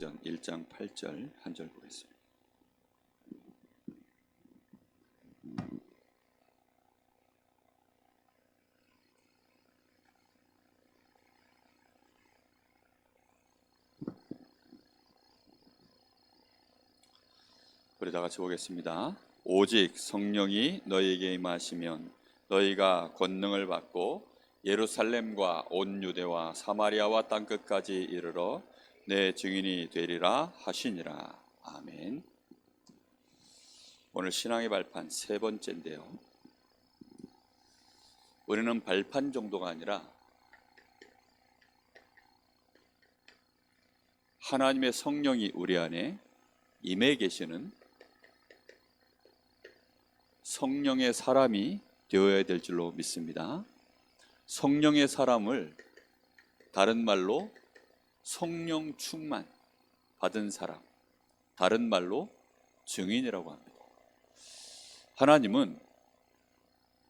1장 8절 한 절 보겠습니다. 우리 다 같이 보겠습니다. 오직 성령이 너희에게 임하시면 너희가 권능을 받고 예루살렘과 온 유대와 사마리아와 땅끝까지 이르러 내 증인이 되리라 하시니라. 아멘. 오늘 신앙의 발판 세 번째인데요, 우리는 발판 정도가 아니라 하나님의 성령이 우리 안에 임해 계시는 성령의 사람이 되어야 될 줄로 믿습니다. 성령의 사람을 다른 말로 성령 충만 받은 사람, 다른 말로 증인이라고 합니다. 하나님은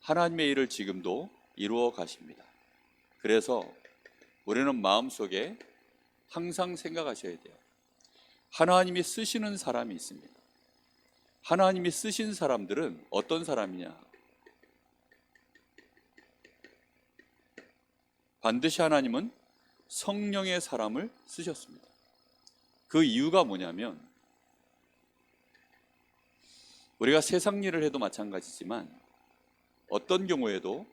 하나님의 일을 지금도 이루어 가십니다. 그래서 우리는 마음속에 항상 생각하셔야 돼요. 하나님이 쓰시는 사람이 있습니다. 하나님이 쓰신 사람들은 어떤 사람이냐? 반드시 하나님은 성령의 사람을 쓰셨습니다. 그 이유가 뭐냐면, 우리가 세상 일을 해도 마찬가지지만 어떤 경우에도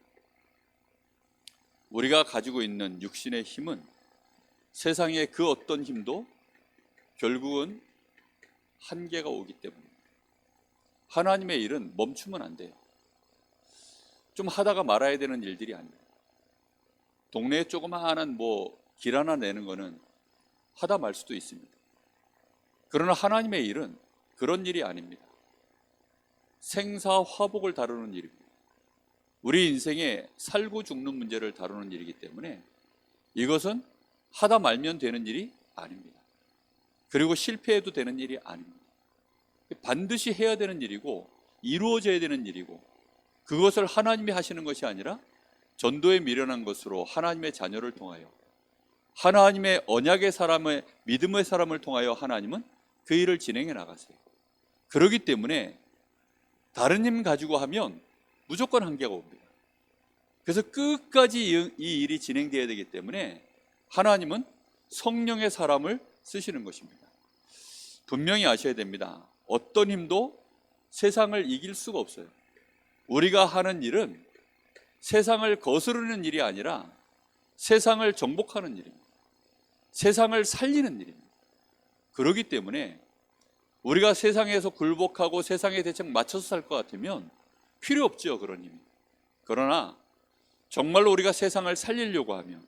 우리가 가지고 있는 육신의 힘은 세상의 그 어떤 힘도 결국은 한계가 오기 때문에 하나님의 일은 멈추면 안 돼요. 좀 하다가 말아야 되는 일들이 아니에요. 동네에 조그마한 길 하나 내는 거는 하다 말 수도 있습니다. 그러나 하나님의 일은 그런 일이 아닙니다. 생사화복을 다루는 일입니다. 우리 인생에 살고 죽는 문제를 다루는 일이기 때문에 이것은 하다 말면 되는 일이 아닙니다. 그리고 실패해도 되는 일이 아닙니다. 반드시 해야 되는 일이고 이루어져야 되는 일이고, 그것을 하나님이 하시는 것이 아니라 전도에 미련한 것으로 하나님의 자녀를 통하여, 하나님의 언약의 사람의 믿음의 사람을 통하여 하나님은 그 일을 진행해 나가세요. 그렇기 때문에 다른 힘 가지고 하면 무조건 한계가 옵니다. 그래서 끝까지 이 일이 진행되어야 되기 때문에 하나님은 성령의 사람을 쓰시는 것입니다. 분명히 아셔야 됩니다. 어떤 힘도 세상을 이길 수가 없어요. 우리가 하는 일은 세상을 거스르는 일이 아니라 세상을 정복하는 일입니다. 세상을 살리는 일입니다. 그렇기 때문에 우리가 세상에서 굴복하고 세상에 대충 맞춰서 살 것 같으면 필요 없죠, 그런 힘이. 그러나 정말로 우리가 세상을 살리려고 하면,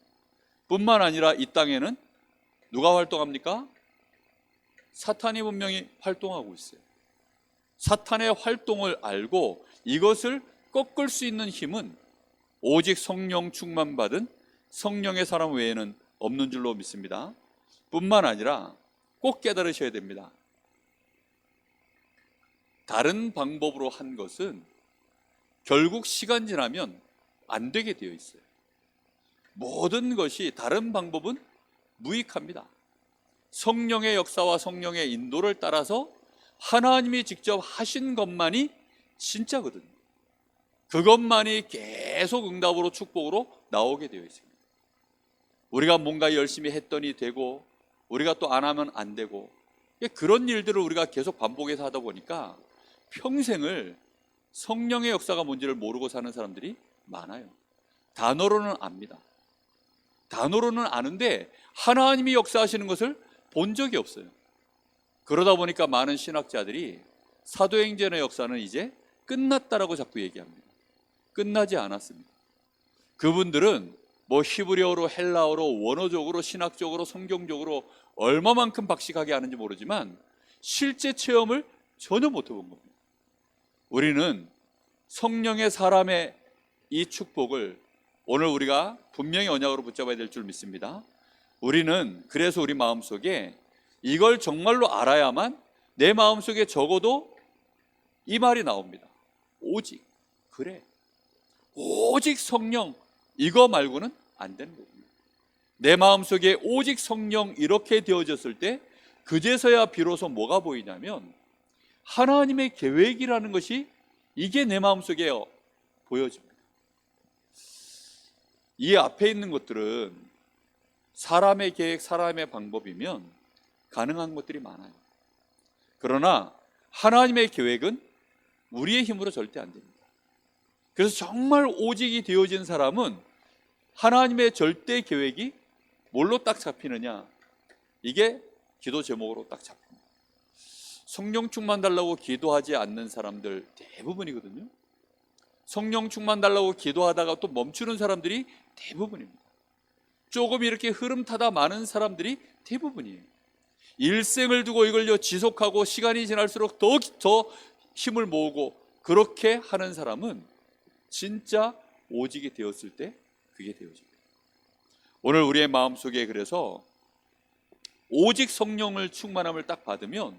뿐만 아니라 이 땅에는 누가 활동합니까? 사탄이 분명히 활동하고 있어요. 사탄의 활동을 알고 이것을 꺾을 수 있는 힘은 오직 성령 충만 받은 성령의 사람 외에는 없는 줄로 믿습니다. 뿐만 아니라 꼭 깨달으셔야 됩니다. 다른 방법으로 한 것은 결국 시간 지나면 안 되게 되어 있어요. 모든 것이 다른 방법은 무익합니다. 성령의 역사와 성령의 인도를 따라서 하나님이 직접 하신 것만이 진짜거든요. 그것만이 계속 응답으로 축복으로 나오게 되어 있습니다. 우리가 뭔가 열심히 했더니 되고, 우리가 또 안 하면 안 되고, 그런 일들을 우리가 계속 반복해서 하다 보니까 평생을 성령의 역사가 뭔지를 모르고 사는 사람들이 많아요. 단어로는 압니다. 단어로는 아는데 하나님이 역사하시는 것을 본 적이 없어요. 그러다 보니까 많은 신학자들이 사도행전의 역사는 이제 끝났다라고 자꾸 얘기합니다. 끝나지 않았습니다. 그분들은 히브리어로, 헬라어로, 원어적으로, 신학적으로, 성경적으로 얼마만큼 박식하게 하는지 모르지만 실제 체험을 전혀 못 해본 겁니다. 우리는 성령의 사람의 이 축복을 오늘 우리가 분명히 언약으로 붙잡아야 될 줄 믿습니다. 우리는 그래서 우리 마음속에 이걸 정말로 알아야만 내 마음속에 적어도 이 말이 나옵니다. 오직, 그래, 오직 성령, 이거 말고는 안 되는 겁니다. 내 마음속에 오직 성령 이렇게 되어졌을 때 그제서야 비로소 뭐가 보이냐면 하나님의 계획이라는 것이 이게 내 마음속에 보여집니다. 이 앞에 있는 것들은 사람의 계획, 사람의 방법이면 가능한 것들이 많아요. 그러나 하나님의 계획은 우리의 힘으로 절대 안 됩니다. 그래서 정말 오직이 되어진 사람은 하나님의 절대 계획이 뭘로 딱 잡히느냐, 이게 기도 제목으로 딱 잡힙니다. 성령 충만 달라고 기도하지 않는 사람들 대부분이거든요. 성령 충만 달라고 기도하다가 또 멈추는 사람들이 대부분입니다. 조금 이렇게 흐름 타다 마는 사람들이 대부분이에요. 일생을 두고 이걸 지속하고 시간이 지날수록 더 힘을 모으고 그렇게 하는 사람은 진짜 오직이 되었을 때 그게 되어집니다. 오늘 우리의 마음속에 그래서 오직 성령을 충만함을 딱 받으면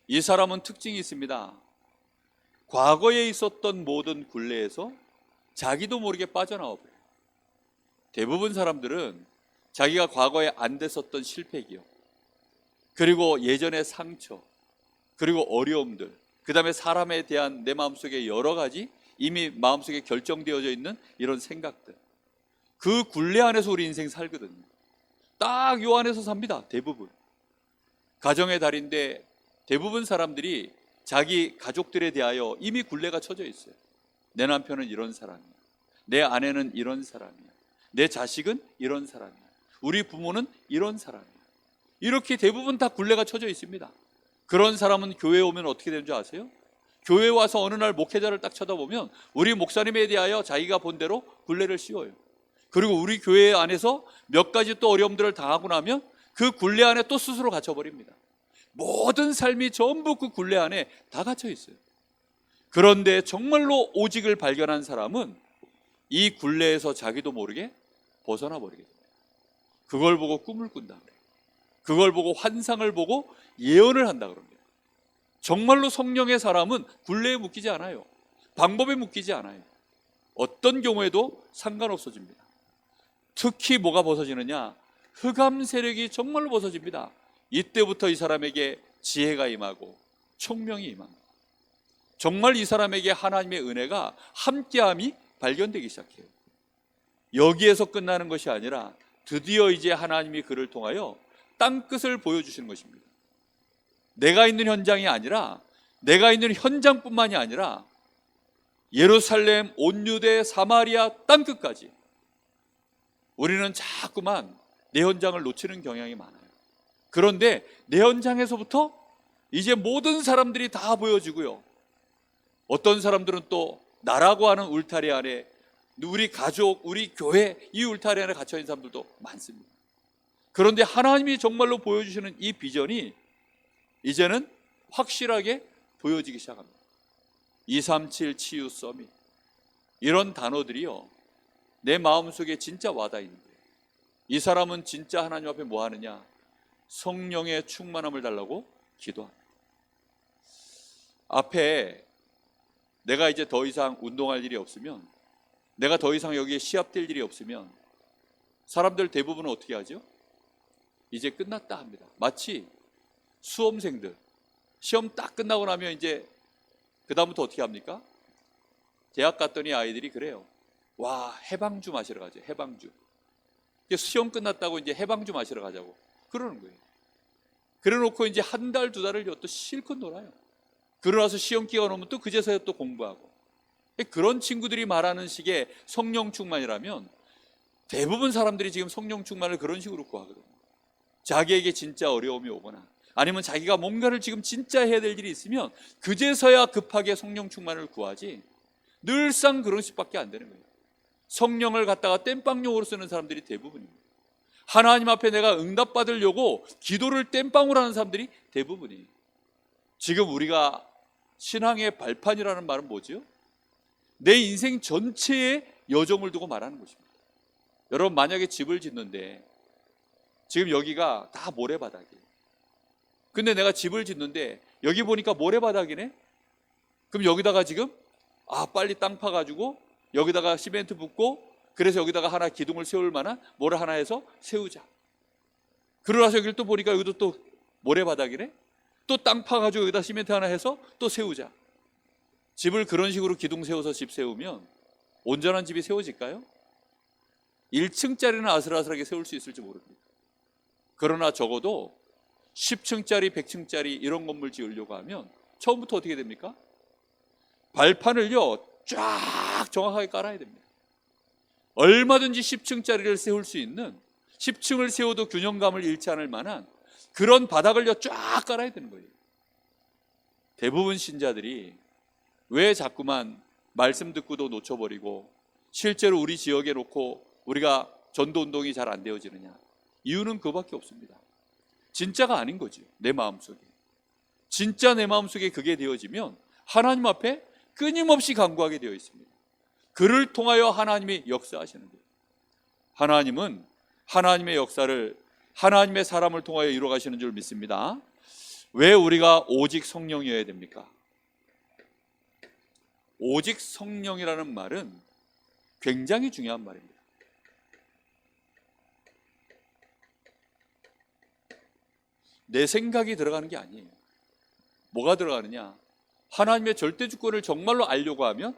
이 사람은 특징이 있습니다. 과거에 있었던 모든 굴레에서 자기도 모르게 빠져나와 버려요. 대부분 사람들은 자기가 과거에 안 됐었던 실패 기억, 그리고 예전의 상처, 그리고 어려움들, 그 다음에 사람에 대한 내 마음속에 여러 가지 이미 마음속에 결정되어져 있는 이런 생각들, 그 굴레 안에서 우리 인생 살거든요. 딱 요 안에서 삽니다. 대부분. 가정의 달인데 대부분 사람들이 자기 가족들에 대하여 이미 굴레가 쳐져 있어요. 내 남편은 이런 사람이야, 내 아내는 이런 사람이야, 내 자식은 이런 사람이야, 우리 부모는 이런 사람이야. 이렇게 대부분 다 굴레가 쳐져 있습니다. 그런 사람은 교회에 오면 어떻게 되는 줄 아세요? 교회에 와서 어느 날 목회자를 딱 쳐다보면 우리 목사님에 대하여 자기가 본 대로 굴레를 씌워요. 그리고 우리 교회 안에서 몇 가지 또 어려움들을 당하고 나면 그 굴레 안에 또 스스로 갇혀버립니다. 모든 삶이 전부 그 굴레 안에 다 갇혀 있어요. 그런데 정말로 오직을 발견한 사람은 이 굴레에서 자기도 모르게 벗어나 버리게 됩니다. 그걸 보고 꿈을 꾼다 그래요. 그걸 보고 환상을 보고 예언을 한다 그럽니다. 정말로 성령의 사람은 굴레에 묶이지 않아요. 방법에 묶이지 않아요. 어떤 경우에도 상관없어집니다. 특히 뭐가 벗어지느냐? 흑암 세력이 정말로 벗어집니다. 이때부터 이 사람에게 지혜가 임하고 총명이 임합니다. 정말 이 사람에게 하나님의 은혜가 함께함이 발견되기 시작해요. 여기에서 끝나는 것이 아니라 드디어 이제 하나님이 그를 통하여 땅끝을 보여주시는 것입니다. 내가 있는 현장이 아니라, 내가 있는 현장뿐만이 아니라 예루살렘, 온 유대, 사마리아 땅끝까지 우리는 자꾸만 내 현장을 놓치는 경향이 많아요. 그런데 내 현장에서부터 이제 모든 사람들이 다 보여지고요. 어떤 사람들은 또 나라고 하는 울타리 안에, 우리 가족, 우리 교회, 이 울타리 안에 갇혀있는 사람들도 많습니다. 그런데 하나님이 정말로 보여주시는 이 비전이 이제는 확실하게 보여지기 시작합니다. 237 치유 서밋, 이런 단어들이요, 내 마음속에 진짜 와닿는 거예요. 이 사람은 진짜 하나님 앞에 뭐 하느냐? 성령의 충만함을 달라고 기도합니다. 앞에 내가 이제 더 이상 운동할 일이 없으면, 내가 더 이상 여기에 시합될 일이 없으면 사람들 대부분은 어떻게 하죠? 이제 끝났다 합니다. 마치 수험생들 시험 딱 끝나고 나면 이제 그 다음부터 어떻게 합니까? 대학 갔더니 아이들이 그래요. 와, 해방주 마시러 가죠. 해방주. 시험 끝났다고 이제 해방주 마시러 가자고 그러는 거예요. 그래놓고 이제 한 달, 두 달을 또 실컷 놀아요. 그러고 나서 시험 기간 오면 또 그제서야 또 공부하고. 그런 친구들이 말하는 식의 성령 충만이라면 대부분 사람들이 지금 성령 충만을 그런 식으로 구하거든요. 자기에게 진짜 어려움이 오거나 아니면 자기가 뭔가를 지금 진짜 해야 될 일이 있으면 그제서야 급하게 성령 충만을 구하지, 늘상 그런 식밖에 안 되는 거예요. 성령을 갖다가 땜빵용으로 쓰는 사람들이 대부분입니다. 하나님 앞에 내가 응답받으려고 기도를 땜빵으로 하는 사람들이 대부분이에요. 지금 우리가 신앙의 발판이라는 말은 뭐죠? 내 인생 전체의 여정을 두고 말하는 것입니다. 여러분, 만약에 집을 짓는데 지금 여기가 다 모래바닥이에요. 근데 내가 집을 짓는데 여기 보니까 모래바닥이네? 그럼 여기다가 지금 빨리 땅 파가지고 여기다가 시멘트 붓고 그래서 여기다가 하나 기둥을 세울 만한 뭐를 하나 해서 세우자. 그러고 나서 여기를 또 보니까 여기도 또 모래바닥이래? 또 땅 파가지고 여기다 시멘트 하나 해서 또 세우자. 집을 그런 식으로 기둥 세워서 집 세우면 온전한 집이 세워질까요? 1층짜리는 아슬아슬하게 세울 수 있을지 모릅니다. 그러나 적어도 10층짜리, 100층짜리 이런 건물 지으려고 하면 처음부터 어떻게 됩니까? 발판을요 쫙 정확하게 깔아야 됩니다. 얼마든지 10층짜리를 세울 수 있는, 10층을 세워도 균형감을 잃지 않을 만한 그런 바닥을요 쫙 깔아야 되는 거예요. 대부분 신자들이 왜 자꾸만 말씀 듣고도 놓쳐버리고 실제로 우리 지역에 놓고 우리가 전도운동이 잘 안 되어지느냐? 이유는 그밖에 없습니다. 진짜가 아닌 거죠. 내 마음속에. 진짜 내 마음속에 그게 되어지면 하나님 앞에 끊임없이 간구하게 되어 있습니다. 그를 통하여 하나님이 역사하시는 거예요. 하나님은 하나님의 역사를 하나님의 사람을 통하여 이루어 가시는 줄 믿습니다. 왜 우리가 오직 성령이어야 됩니까? 오직 성령이라는 말은 굉장히 중요한 말입니다. 내 생각이 들어가는 게 아니에요. 뭐가 들어가느냐? 하나님의 절대 주권을 정말로 알려고 하면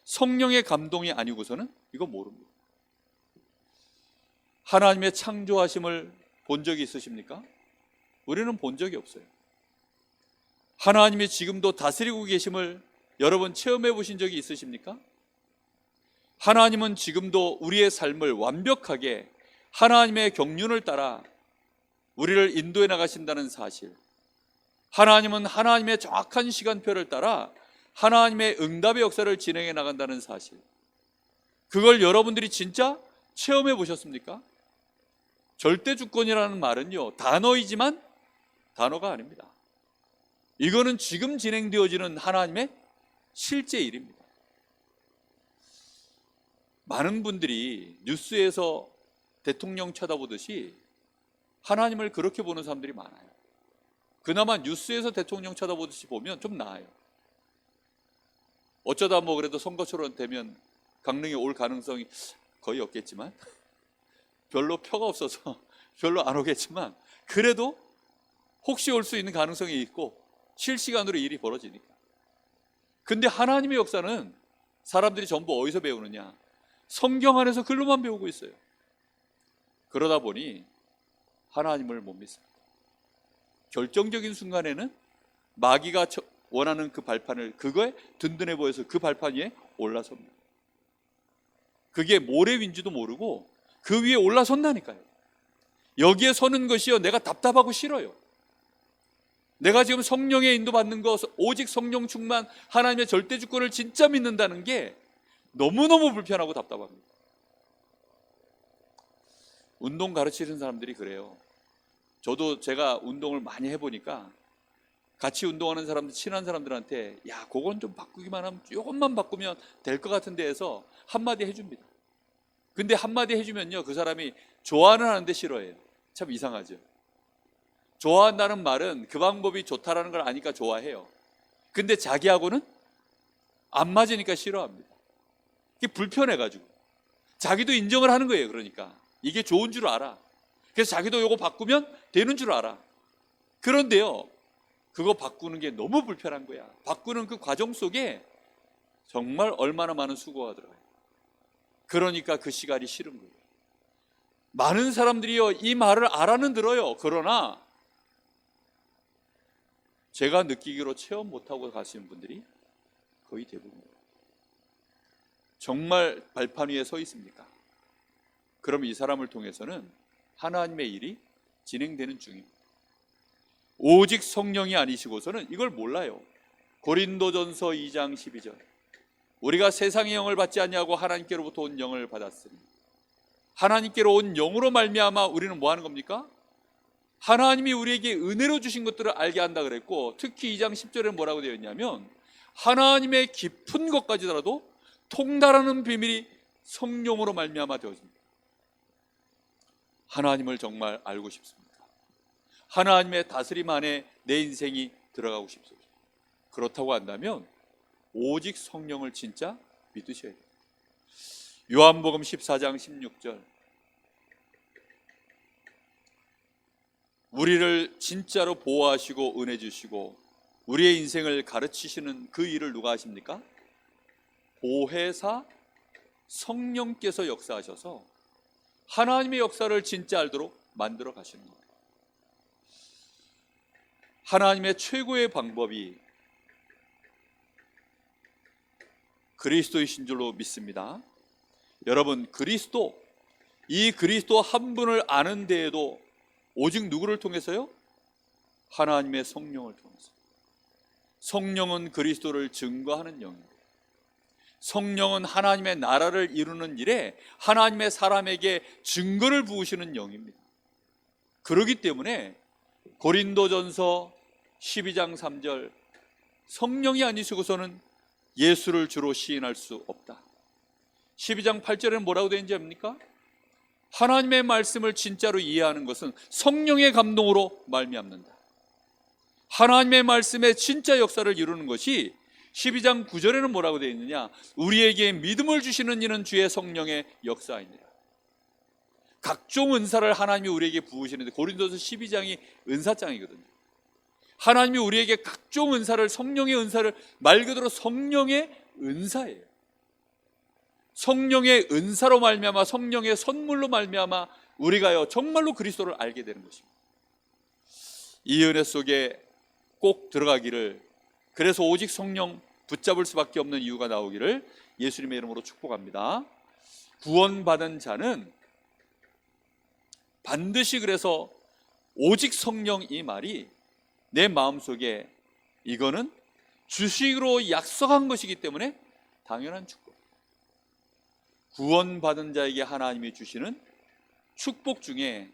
성령의 감동이 아니고서는 이거 모릅니다. 하나님의 창조하심을 본 적이 있으십니까? 우리는 본 적이 없어요. 하나님이 지금도 다스리고 계심을 여러분 체험해 보신 적이 있으십니까? 하나님은 지금도 우리의 삶을 완벽하게 하나님의 경륜을 따라 우리를 인도해 나가신다는 사실, 하나님은 하나님의 정확한 시간표를 따라 하나님의 응답의 역사를 진행해 나간다는 사실, 그걸 여러분들이 진짜 체험해 보셨습니까? 절대 주권이라는 말은요 단어이지만 단어가 아닙니다. 이거는 지금 진행되어지는 하나님의 실제 일입니다. 많은 분들이 뉴스에서 대통령 쳐다보듯이 하나님을 그렇게 보는 사람들이 많아요. 그나마 뉴스에서 대통령 쳐다보듯이 보면 좀 나아요. 어쩌다 뭐 그래도 선거처럼 되면 강릉에 올 가능성이 거의 없겠지만, 별로 표가 없어서 별로 안 오겠지만, 그래도 혹시 올 수 있는 가능성이 있고 실시간으로 일이 벌어지니까. 근데 하나님의 역사는 사람들이 전부 어디서 배우느냐? 성경 안에서 글로만 배우고 있어요. 그러다 보니 하나님을 못 믿습니다. 결정적인 순간에는 마귀가 원하는 그 발판을, 그거에 든든해 보여서 그 발판 위에 올라섭니다. 그게 모래윈지도 모르고 그 위에 올라선다니까요. 여기에 서는 것이요 내가 답답하고 싫어요. 내가 지금 성령의 인도받는 것, 오직 성령 충만, 하나님의 절대 주권을 진짜 믿는다는 게 너무너무 불편하고 답답합니다. 운동 가르치는 사람들이 그래요. 저도 제가 운동을 많이 해보니까 같이 운동하는 사람들, 친한 사람들한테 야 그건 좀 바꾸기만 하면, 이것만 바꾸면 될 것 같은데 해서 한마디 해줍니다. 근데 한마디 해주면요 그 사람이 좋아는 하는데 싫어해요. 참 이상하죠. 좋아한다는 말은 그 방법이 좋다라는 걸 아니까 좋아해요. 근데 자기하고는 안 맞으니까 싫어합니다. 이게 불편해가지고 자기도 인정을 하는 거예요. 그러니까 이게 좋은 줄 알아. 그래서 자기도 이거 바꾸면 되는 줄 알아. 그런데요 그거 바꾸는 게 너무 불편한 거야. 바꾸는 그 과정 속에 정말 얼마나 많은 수고가 들어가요. 그러니까 그 시간이 싫은 거예요. 많은 사람들이요 이 말을 알아는 들어요. 그러나 제가 느끼기로 체험 못하고 가시는 분들이 거의 대부분이에요. 정말 발판 위에 서 있습니까? 그럼 이 사람을 통해서는 하나님의 일이 진행되는 중입니다. 오직 성령이 아니시고서는 이걸 몰라요. 고린도전서 2장 12절, 우리가 세상의 영을 받지 않냐고 하나님께로부터 온 영을 받았으니, 하나님께로 온 영으로 말미암아 우리는 뭐 하는 겁니까? 하나님이 우리에게 은혜로 주신 것들을 알게 한다 그랬고, 특히 2장 10절에 뭐라고 되어 있냐면 하나님의 깊은 것까지라도 통달하는 비밀이 성령으로 말미암아 되어집니다. 하나님을 정말 알고 싶습니다. 하나님의 다스림 안에 내 인생이 들어가고 싶습니다. 그렇다고 한다면 오직 성령을 진짜 믿으셔야 돼요. 요한복음 14장 16절, 우리를 진짜로 보호하시고 은혜 주시고 우리의 인생을 가르치시는 그 일을 누가 하십니까? 보혜사 성령께서 역사하셔서 하나님의 역사를 진짜 알도록 만들어 가시는 겁니다. 하나님의 최고의 방법이 그리스도이신 줄로 믿습니다. 여러분, 이 그리스도 한 분을 아는 데에도 오직 누구를 통해서요? 하나님의 성령을 통해서. 성령은 그리스도를 증거하는 영입니다. 성령은 하나님의 나라를 이루는 일에 하나님의 사람에게 증거를 부으시는 영입니다. 그렇기 때문에 고린도전서 12장 3절, 성령이 아니시고서는 예수를 주로 시인할 수 없다. 12장 8절에는 뭐라고 되는지 압니까? 하나님의 말씀을 진짜로 이해하는 것은 성령의 감동으로 말미암는다. 하나님의 말씀의 진짜 역사를 이루는 것이 12장 9절에는 뭐라고 되어 있느냐? 우리에게 믿음을 주시는 이는 주의 성령의 역사이니라. 각종 은사를 하나님이 우리에게 부으시는데, 고린도서 12장이 은사장이거든요. 하나님이 우리에게 각종 은사를, 성령의 은사를, 말 그대로 성령의 은사예요. 성령의 은사로 말미암아, 성령의 선물로 말미암아 우리가요 정말로 그리스도를 알게 되는 것입니다. 이 은혜 속에 꼭 들어가기를, 그래서 오직 성령 붙잡을 수밖에 없는 이유가 나오기를 예수님의 이름으로 축복합니다. 구원받은 자는 반드시, 그래서 오직 성령, 이 말이 내 마음속에 이거는 주식으로 약속한 것이기 때문에 당연한 축복. 구원받은 자에게 하나님이 주시는 축복 중에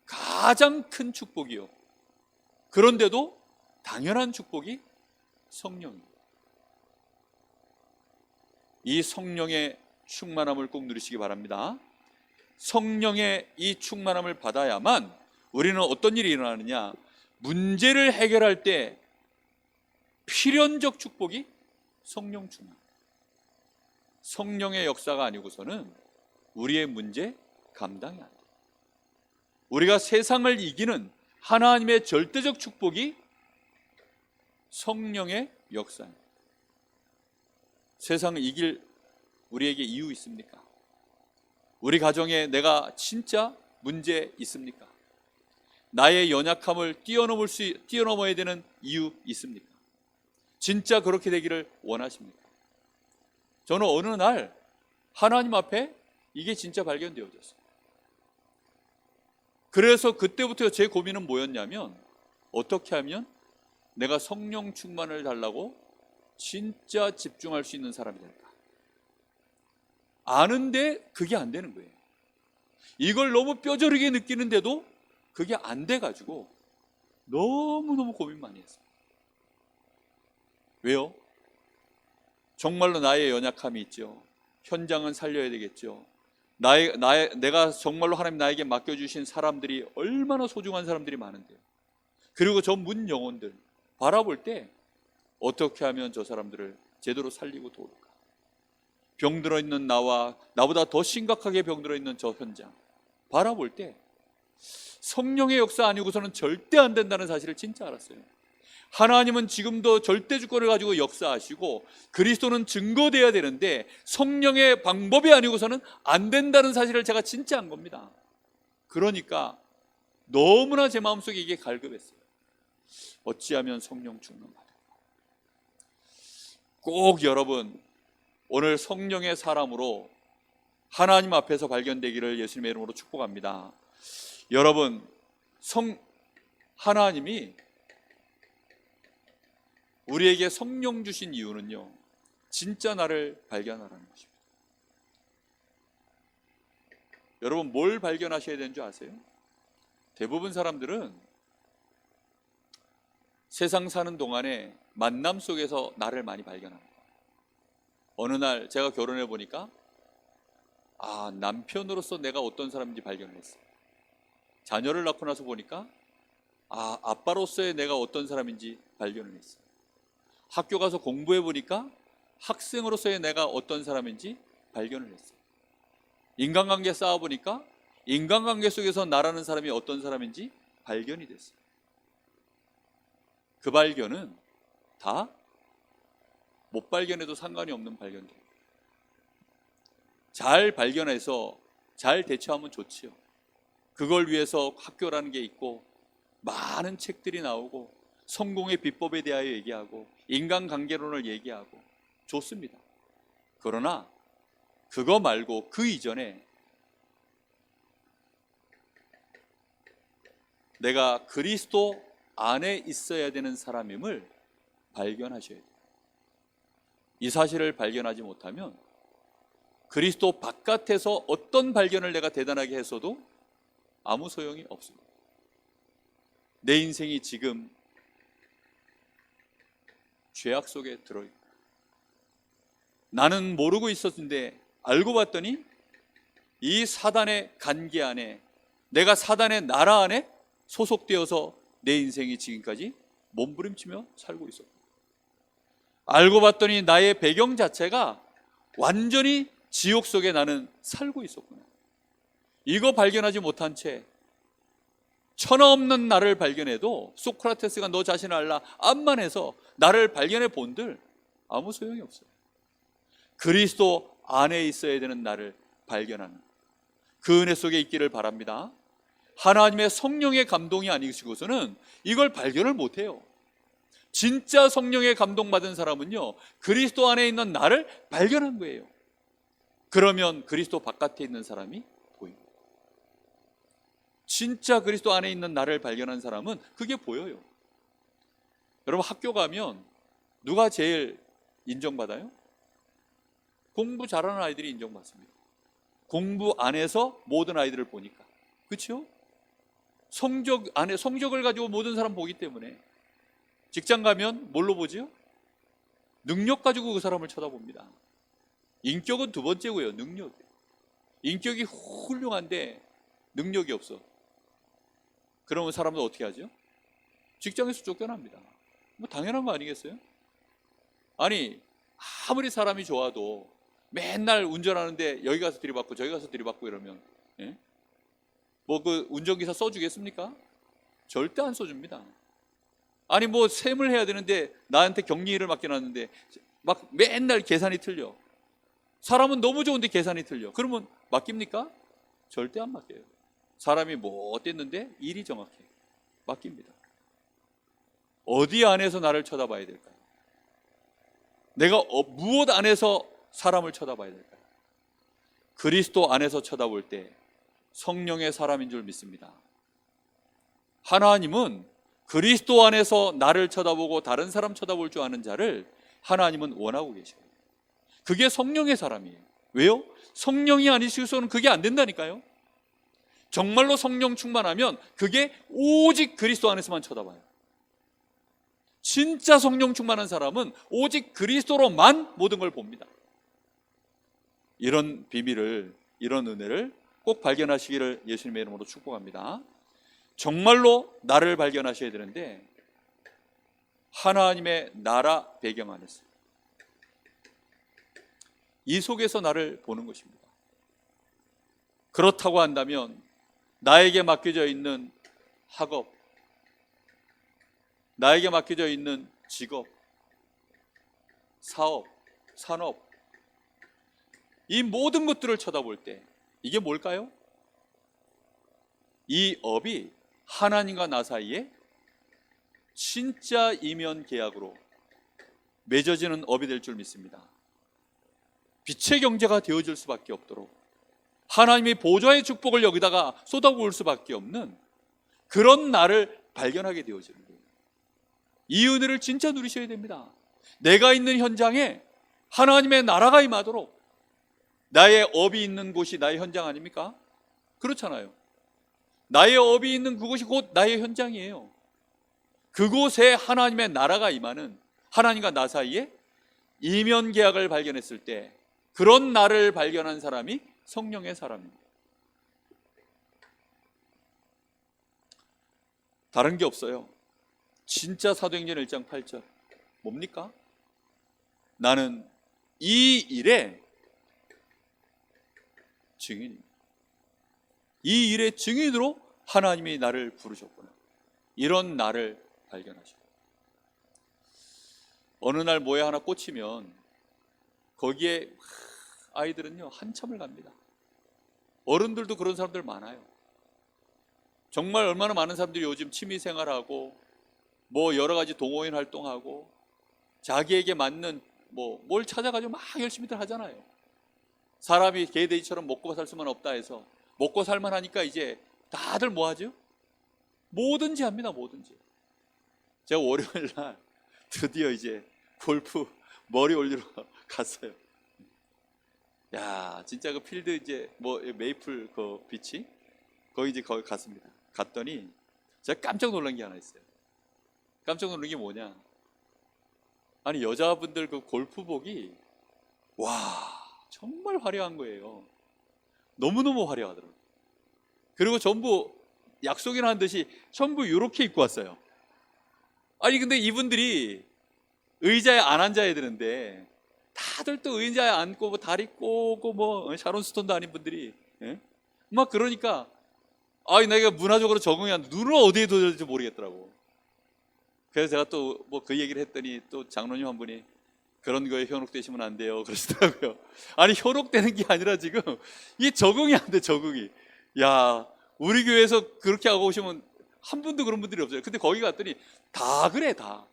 가장 큰 축복이요, 그런데도 당연한 축복이 성령입니다. 이 성령의 충만함을 꼭 누리시기 바랍니다. 성령의 이 충만함을 받아야만 우리는 어떤 일이 일어나느냐, 문제를 해결할 때 필연적 축복이 성령 충만. 성령의 역사가 아니고서는 우리의 문제 감당이 안 돼요. 우리가 세상을 이기는 하나님의 절대적 축복이 성령의 역사입니다. 세상을 이길 우리에게 이유 있습니까? 우리 가정에 내가 진짜 문제 있습니까? 나의 연약함을 뛰어넘어야 되는 이유 있습니까? 진짜 그렇게 되기를 원하십니까? 저는 어느 날 하나님 앞에 이게 진짜 발견되어졌어요. 그래서 그때부터 제 고민은 뭐였냐면, 어떻게 하면 내가 성령 충만을 달라고 진짜 집중할 수 있는 사람이 될까? 아는데 그게 안 되는 거예요. 이걸 너무 뼈저리게 느끼는데도 그게 안 돼가지고 너무너무 고민 많이 했어요. 왜요? 정말로 나의 연약함이 있죠. 현장은 살려야 되겠죠. 내가 정말로 하나님 나에게 맡겨주신 사람들이 얼마나 소중한 사람들이 많은데요. 그리고 저 문 영혼들 바라볼 때 어떻게 하면 저 사람들을 제대로 살리고 도울까? 병들어 있는 나보다 더 심각하게 병들어 있는 저 현장 바라볼 때 성령의 역사 아니고서는 절대 안 된다는 사실을 진짜 알았어요. 하나님은 지금도 절대 주권을 가지고 역사하시고 그리스도는 증거돼야 되는데 성령의 방법이 아니고서는 안 된다는 사실을 제가 진짜 안 겁니다. 그러니까 너무나 제 마음속에 이게 갈급했어요. 어찌하면 성령 충만받을까? 꼭 여러분 오늘 성령의 사람으로 하나님 앞에서 발견되기를 예수님의 이름으로 축복합니다. 여러분, 하나님이 우리에게 성령 주신 이유는요, 진짜 나를 발견하라는 것입니다. 여러분, 뭘 발견하셔야 되는 줄 아세요? 대부분 사람들은 세상 사는 동안에 만남 속에서 나를 많이 발견합니다. 어느 날 제가 결혼해 보니까 남편으로서 내가 어떤 사람인지 발견을 했어요. 자녀를 낳고 나서 보니까 아빠로서의 내가 어떤 사람인지 발견을 했어요. 학교 가서 공부해 보니까 학생으로서의 내가 어떤 사람인지 발견을 했어요. 인간관계 쌓아 보니까 인간관계 속에서 나라는 사람이 어떤 사람인지 발견이 됐어요. 그 발견은 다 못 발견해도 상관이 없는 발견들. 잘 발견해서 잘 대처하면 좋지요. 그걸 위해서 학교라는 게 있고 많은 책들이 나오고 성공의 비법에 대하여 얘기하고 인간관계론을 얘기하고 좋습니다. 그러나 그거 말고 그 이전에 내가 그리스도 안에 있어야 되는 사람임을 발견하셔야 돼요. 이 사실을 발견하지 못하면 그리스도 바깥에서 어떤 발견을 내가 대단하게 했어도 아무 소용이 없습니다. 내 인생이 지금 죄악 속에 들어있고 나는 모르고 있었는데 알고 봤더니 이 사단의 관계 안에, 내가 사단의 나라 안에 소속되어서 내 인생이 지금까지 몸부림치며 살고 있었고, 알고 봤더니 나의 배경 자체가 완전히 지옥 속에 나는 살고 있었구나. 이거 발견하지 못한 채 천하 없는 나를 발견해도 소크라테스가 너 자신을 알라 암만 해서 나를 발견해 본들 아무 소용이 없어요. 그리스도 안에 있어야 되는 나를 발견하는 그 은혜 속에 있기를 바랍니다. 하나님의 성령의 감동이 아니시고서는 이걸 발견을 못해요. 진짜 성령의 감동받은 사람은요, 그리스도 안에 있는 나를 발견한 거예요. 그러면 그리스도 바깥에 있는 사람이 보입니다. 진짜 그리스도 안에 있는 나를 발견한 사람은 그게 보여요. 여러분, 학교 가면 누가 제일 인정받아요? 공부 잘하는 아이들이 인정받습니다. 공부 안에서 모든 아이들을 보니까. 그렇죠? 성적을 가지고 모든 사람 보기 때문에. 직장 가면 뭘로 보지요? 능력 가지고 그 사람을 쳐다봅니다. 인격은 두 번째고요. 능력. 인격이 훌륭한데 능력이 없어. 그러면 사람은 어떻게 하죠? 직장에서 쫓겨납니다. 뭐 당연한 거 아니겠어요? 아니, 아무리 사람이 좋아도 맨날 운전하는데 여기 가서 들이받고 저기 가서 들이받고 이러면, 예? 뭐 그 운전기사 써주겠습니까? 절대 안 써줍니다. 아니, 뭐 셈을 해야 되는데 나한테 격리일을 맡겨놨는데 막 맨날 계산이 틀려. 사람은 너무 좋은데 계산이 틀려. 그러면 맡깁니까? 절대 안 맡겨요. 사람이 뭐 어땠는데 일이 정확해. 맡깁니다. 어디 안에서 나를 쳐다봐야 될까요? 내가 무엇 안에서 사람을 쳐다봐야 될까요? 그리스도 안에서 쳐다볼 때 성령의 사람인 줄 믿습니다. 하나님은 그리스도 안에서 나를 쳐다보고 다른 사람 쳐다볼 줄 아는 자를 하나님은 원하고 계셔요. 그게 성령의 사람이에요. 왜요? 성령이 아니시고서는 그게 안 된다니까요. 정말로 성령 충만하면 그게 오직 그리스도 안에서만 쳐다봐요. 진짜 성령 충만한 사람은 오직 그리스도로만 모든 걸 봅니다. 이런 비밀을, 이런 은혜를 꼭 발견하시기를 예수님의 이름으로 축복합니다. 정말로 나를 발견하셔야 되는데 하나님의 나라 배경 안에서 이 속에서 나를 보는 것입니다. 그렇다고 한다면 나에게 맡겨져 있는 학업, 나에게 맡겨져 있는 직업, 사업, 산업, 이 모든 것들을 쳐다볼 때 이게 뭘까요? 이 업이 하나님과 나 사이에 진짜 이면 계약으로 맺어지는 업이 될 줄 믿습니다. 빛의 경제가 되어질 수밖에 없도록 하나님이 보좌의 축복을 여기다가 쏟아부을 수밖에 없는 그런 나를 발견하게 되어지는 거예요. 이 은혜를 진짜 누리셔야 됩니다. 내가 있는 현장에 하나님의 나라가 임하도록. 나의 업이 있는 곳이 나의 현장 아닙니까? 그렇잖아요. 나의 업이 있는 그곳이 곧 나의 현장이에요. 그곳에 하나님의 나라가 임하는, 하나님과 나 사이에 이면 계약을 발견했을 때 그런 나를 발견한 사람이 성령의 사람입니다. 다른 게 없어요. 진짜 사도행전 1장 8절 뭡니까? 나는 이 일에 증인입니다. 이 일의 증인으로 하나님이 나를 부르셨구나. 이런 나를 발견하셔요. 어느 날 뭐에 하나 꽂히면 거기에 아이들은요 한참을 갑니다. 어른들도 그런 사람들 많아요. 정말 얼마나 많은 사람들이 요즘 취미생활하고 뭐 여러 가지 동호인 활동하고 자기에게 맞는 뭘 찾아가지고 막 열심히들 하잖아요. 사람이 개돼지처럼 먹고 살 수만 없다 해서 먹고 살만 하니까 이제 다들 뭐 하죠? 뭐든지 합니다. 뭐든지. 제가 월요일 날 드디어 이제 골프 머리 올리러 갔어요. 야, 진짜 그 필드 이제 메이플 그 비치 거기 이제 거기 갔습니다. 갔더니 제가 깜짝 놀란 게 하나 있어요. 깜짝 놀란 게 뭐냐? 아니 여자분들 그 골프복이 와 정말 화려한 거예요. 너무너무 화려하더라고요. 그리고 전부 약속이나 한 듯이 전부 이렇게 입고 왔어요. 아니 근데 이분들이 의자에 안 앉아야 되는데 다들 또 의자에 앉고 뭐 다리 꼬고 뭐 샤론 스톤도 아닌 분들이 예? 막 그러니까 내가 문화적으로 적응이 안 돼. 눈을 어디에 둬야 될지 모르겠더라고. 그래서 제가 또 뭐 그 얘기를 했더니 또 장로님 한 분이 그런 거에 현혹되시면 안 돼요 그러시더라고요. 아니 현혹되는 게 아니라 지금 이게 적응이 안 돼. 적응이. 야 우리 교회에서 그렇게 하고 오시면 한 분도 그런 분들이 없어요. 근데 거기 갔더니 다 그래. 다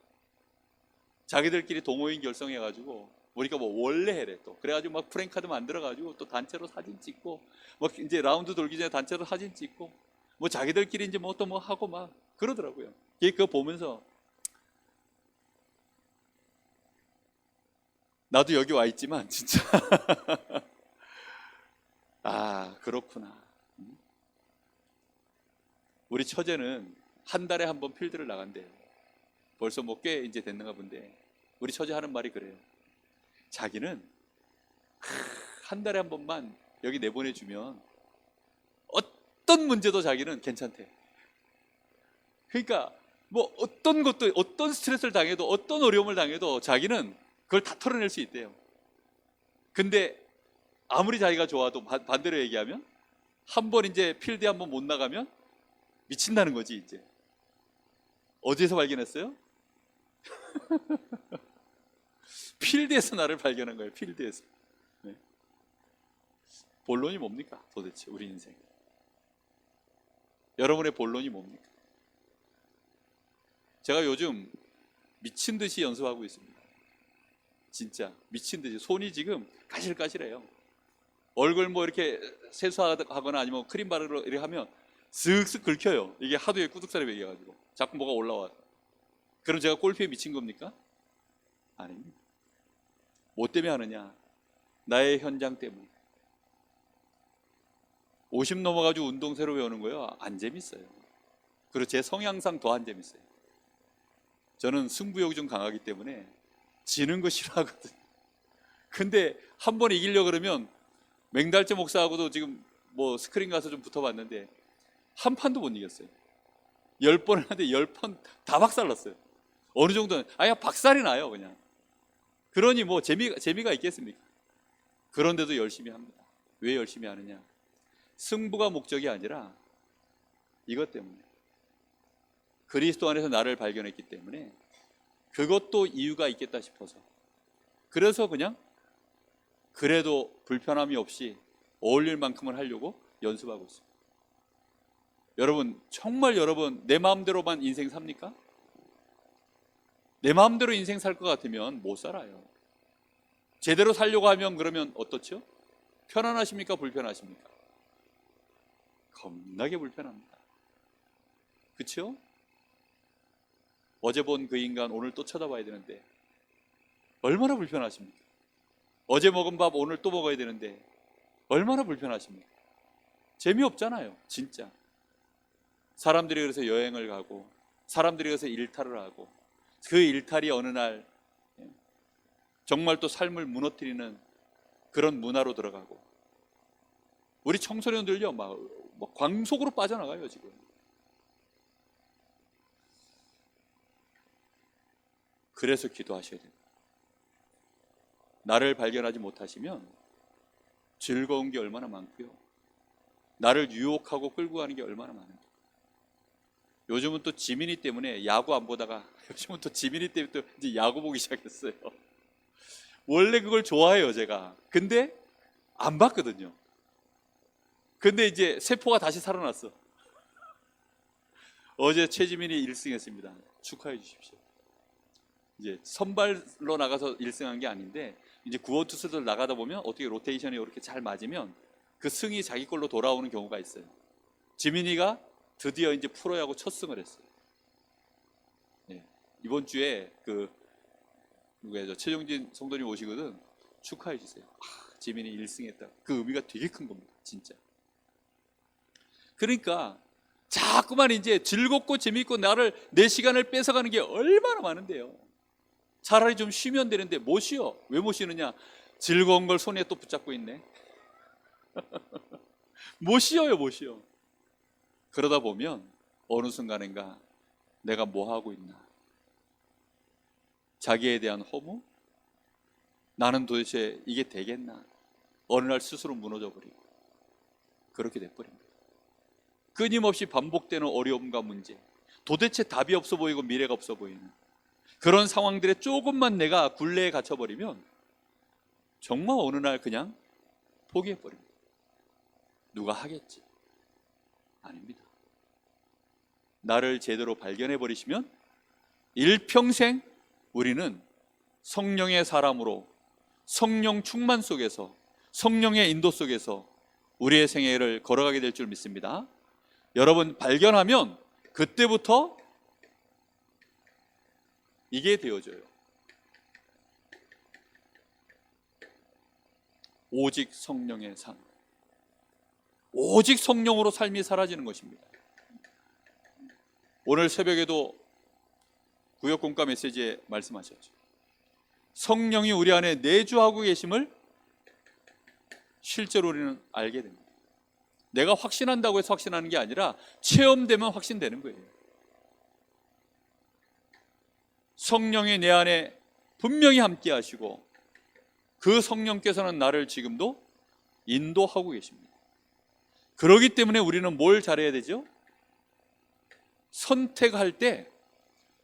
자기들끼리 동호인 결성해가지고 보니까 뭐 원래 해래 또 그래가지고 막 프랭카드 만들어가지고 또 단체로 사진 찍고 뭐 이제 라운드 돌기 전에 단체로 사진 찍고 뭐 자기들끼리 이제 뭐 또 뭐 하고 막 그러더라고요. 그거 보면서 나도 여기 와 있지만 진짜 그렇구나. 우리 처제는 한 달에 한 번 필드를 나간대요. 벌써 뭐 꽤 이제 됐는가 본데 우리 처제 하는 말이 그래요. 자기는 한 달에 한 번만 여기 내보내주면 어떤 문제도 자기는 괜찮대. 그러니까 뭐 어떤 것도 어떤 스트레스를 당해도 어떤 어려움을 당해도 자기는 그걸 다 털어낼 수 있대요. 근데 아무리 자기가 좋아도 반대로 얘기하면 한 번 이제 필드에 한 번 못 나가면 미친다는 거지. 이제 어디에서 발견했어요? 필드에서 나를 발견한 거예요. 필드에서. 네. 본론이 뭡니까? 도대체 우리 인생. 여러분의 본론이 뭡니까? 제가 요즘 미친 듯이 연습하고 있습니다. 진짜 미친 듯이 손이 지금 까실까실해요. 얼굴 뭐 이렇게 세수하거나 아니면 크림 바르러 이렇게 하면 슥슥 긁혀요. 이게 하도 꾸덕살이 배겨가지고 자꾸 뭐가 올라와요. 그럼 제가 골프에 미친 겁니까? 아닙니다. 뭐 때문에 하느냐? 나의 현장 때문에. 50 넘어가지고 운동 새로 배우는 거예요. 안 재밌어요. 그리고 제 성향상 더 안 재밌어요. 저는 승부욕이 좀 강하기 때문에 지는 거 싫어하거든요. 근데 한 번 이기려고 그러면 맹달재 목사하고도 지금 뭐 스크린 가서 좀 붙어봤는데 한 판도 못 이겼어요. 10번을 하는데 10판 다 박살났어요. 어느 정도는 박살이 나요 그냥. 그러니 뭐 재미가 있겠습니까? 그런데도 열심히 합니다. 왜 열심히 하느냐? 승부가 목적이 아니라 이것 때문에 그리스도 안에서 나를 발견했기 때문에 그것도 이유가 있겠다 싶어서 그래서 그냥 그래도 불편함이 없이 어울릴 만큼은 하려고 연습하고 있습니다. 여러분 정말 여러분 내 마음대로만 인생 삽니까? 내 마음대로 인생 살 것 같으면 못 살아요. 제대로 살려고 하면 그러면 어떻죠? 편안하십니까? 불편하십니까? 겁나게 불편합니다. 그렇죠? 어제 본 그 인간 오늘 또 쳐다봐야 되는데 얼마나 불편하십니까? 어제 먹은 밥 오늘 또 먹어야 되는데 얼마나 불편하십니까? 재미없잖아요. 진짜. 사람들이 그래서 여행을 가고 사람들이 그래서 일탈을 하고 그 일탈이 어느 날 정말 또 삶을 무너뜨리는 그런 문화로 들어가고 우리 청소년들요 막 광속으로 빠져나가요 지금. 그래서 기도하셔야 됩니다. 나를 발견하지 못하시면 즐거운 게 얼마나 많고요. 나를 유혹하고 끌고 가는 게 얼마나 많은가. 요즘은 또 지민이 때문에 야구 안 보다가 요즘은 또 지민이 때문에 또 이제 야구 보기 시작했어요. 원래 그걸 좋아해요, 제가. 근데 안 봤거든요. 근데 이제 세포가 다시 살아났어. 어제 최지민이 1승했습니다. 축하해 주십시오. 이제 선발로 나가서 1승한 게 아닌데, 이제 구원 투수들 나가다 보면 어떻게 로테이션이 이렇게 잘 맞으면 그 승이 자기 걸로 돌아오는 경우가 있어요. 지민이가 드디어 이제 프로야구 첫 승을 했어요. 네. 이번 주에 누구야, 최종진 성도님 오시거든. 축하해 주세요. 지민이 1승했다. 그 의미가 되게 큰 겁니다, 진짜. 그러니까 자꾸만 이제 즐겁고 재밌고 내 시간을 뺏어가는 게 얼마나 많은데요. 차라리 좀 쉬면 되는데 못 쉬어. 왜 못 쉬느냐? 즐거운 걸 손에 또 붙잡고 있네. 못 쉬어요, 못 쉬어. 그러다 보면 어느 순간인가 내가 뭐 하고 있나? 자기에 대한 허무? 나는 도대체 이게 되겠나? 어느 날 스스로 무너져 버리고 그렇게 돼버립니다. 끊임없이 반복되는 어려움과 문제, 도대체 답이 없어 보이고 미래가 없어 보이는 그런 상황들에 조금만 내가 굴레에 갇혀버리면 정말 어느 날 그냥 포기해버립니다. 누가 하겠지? 아닙니다. 나를 제대로 발견해버리시면 일평생 우리는 성령의 사람으로 성령 충만 속에서 성령의 인도 속에서 우리의 생애를 걸어가게 될 줄 믿습니다. 여러분 발견하면 그때부터 이게 되어져요. 오직 성령의 삶. 오직 성령으로 삶이 사라지는 것입니다. 오늘 새벽에도 구역공과 메시지에 말씀하셨죠. 성령이 우리 안에 내주하고 계심을 실제로 우리는 알게 됩니다. 내가 확신한다고 해서 확신하는 게 아니라 체험되면 확신되는 거예요. 성령이 내 안에 분명히 함께 하시고 그 성령께서는 나를 지금도 인도하고 계십니다. 그렇기 때문에 우리는 뭘 잘해야 되죠? 선택할 때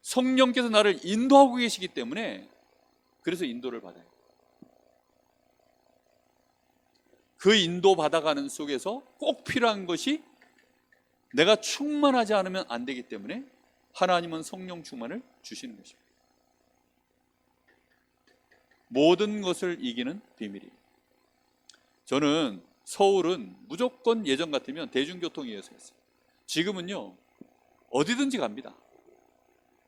성령께서 나를 인도하고 계시기 때문에 그래서 인도를 받아요. 그 인도 받아가는 속에서 꼭 필요한 것이 내가 충만하지 않으면 안 되기 때문에 하나님은 성령 충만을 주시는 것입니다. 모든 것을 이기는 비밀이에요. 저는 서울은 무조건 예전 같으면 대중교통이어서 했어요. 지금은요 어디든지 갑니다.